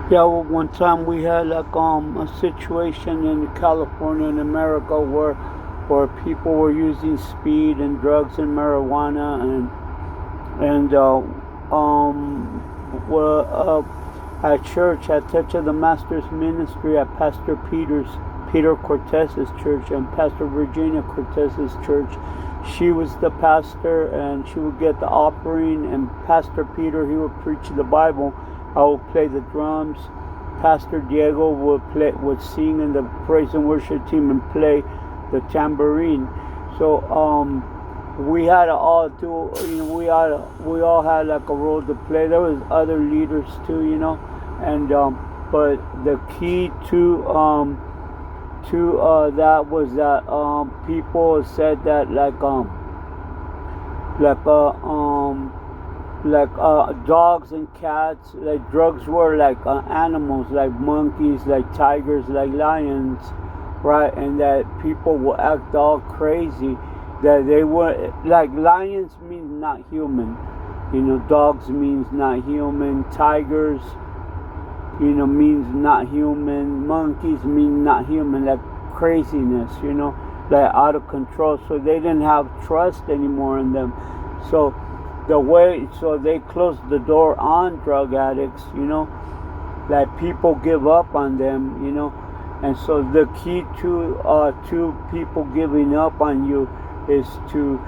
Yeah, well, one time we had like a situation in California in America where people were using speed and drugs and marijuana and at church at Church of the Master's Ministry at Peter Cortez's church and Pastor Virginia Cortez's church. She was the pastor and she would get the offering, and Pastor Peter, he would preach the Bible. I would play the drums. Pastor Diego would sing in the praise and worship team and play the tambourine. So we had to all do, we all had like a role to play. There was other leaders too, and but the key to that was that people said that like dogs and cats, like drugs were like animals, like monkeys, like tigers, like lions, right? And that people will act all crazy, that they were like lions means not human, dogs means not human, tigers means not human, monkeys mean not human, like craziness, like out of control. So they didn't have trust anymore in them. So so they closed the door on drug addicts, like people give up on them, and so the key to people giving up on you is to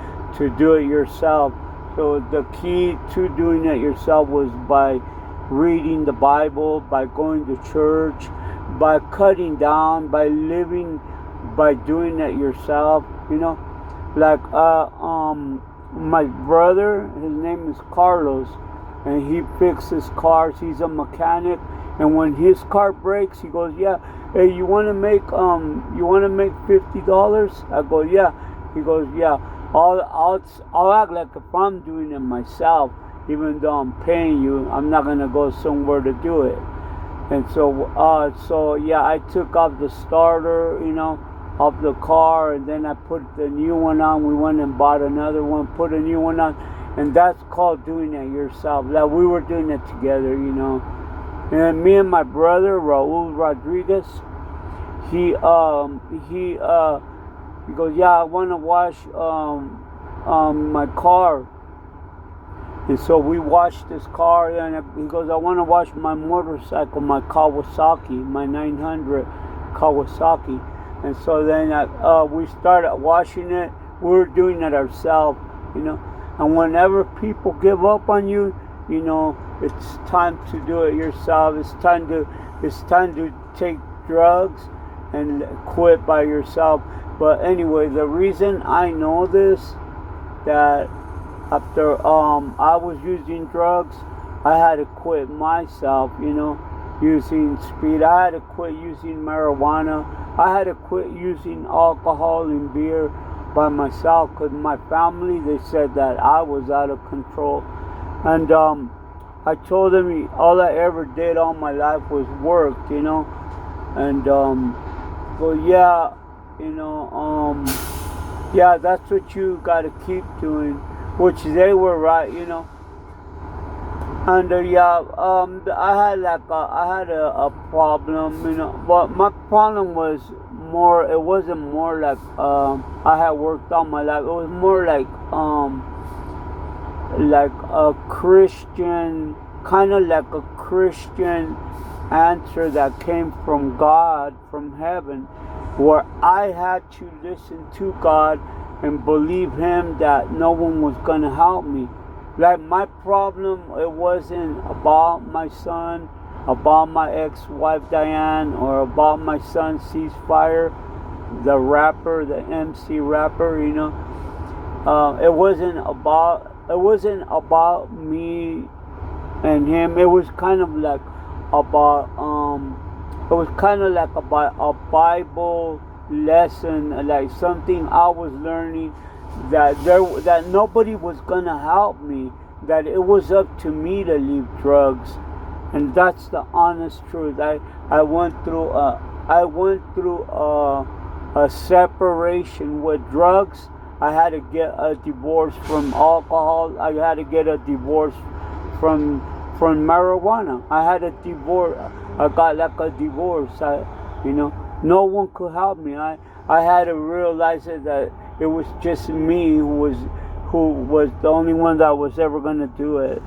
do it yourself. So the key to doing it yourself was by reading the Bible, by going to church, by cutting down, by living, by doing it yourself, like my brother, his name is Carlos, and he fixes cars. He's a mechanic, and when his car breaks, he goes, "Yeah, hey, you want to make $50?" I go, "Yeah." He goes, "Yeah, I'll act like if I'm doing it myself, even though I'm paying you. I'm not gonna go somewhere to do it." And so yeah, I took off the starter, of the car, and then I put the new one on. We went and bought another one, put a new one on, and that's called doing it yourself. Like we were doing it together, And me and my brother Raul Rodriguez, he goes, "Yeah, I want to wash my car." And so we washed his car, and he goes, "I want to wash my motorcycle, my Kawasaki, my 900 Kawasaki." And so then we started washing it. We were doing it ourselves, And whenever people give up on you, it's time to do it yourself. It's time to take drugs and quit by yourself. But anyway, the reason I know this, that after I was using drugs, I had to quit myself, using speed. I had to quit using marijuana. I had to quit using alcohol and beer by myself because my family, they said that I was out of control. And I told them all I ever did all my life was work, And well, yeah, yeah, that's what you got to keep doing, which they were right, And yeah, I had a problem, but my problem was more. It wasn't more like I had worked all my life. It was more like a Christian, kind of like a Christian answer that came from God, from heaven, where I had to listen to God and believe Him that no one was gonna help me. Like my problem, it wasn't about my son, about my ex-wife Diane, or about my son Ceasefire, the rapper, the MC rapper. It wasn't about me and him. It was kind of like about a Bible lesson, like something I was learning, that nobody was gonna help me, that it was up to me to leave drugs. And that's the honest truth. I went through a separation with drugs. I had to get a divorce from alcohol. I had to get a divorce from from marijuana. I had a divorce. I got like a divorce. No one could help me. I had to realize that it was just me who was the only one that was ever gonna do it.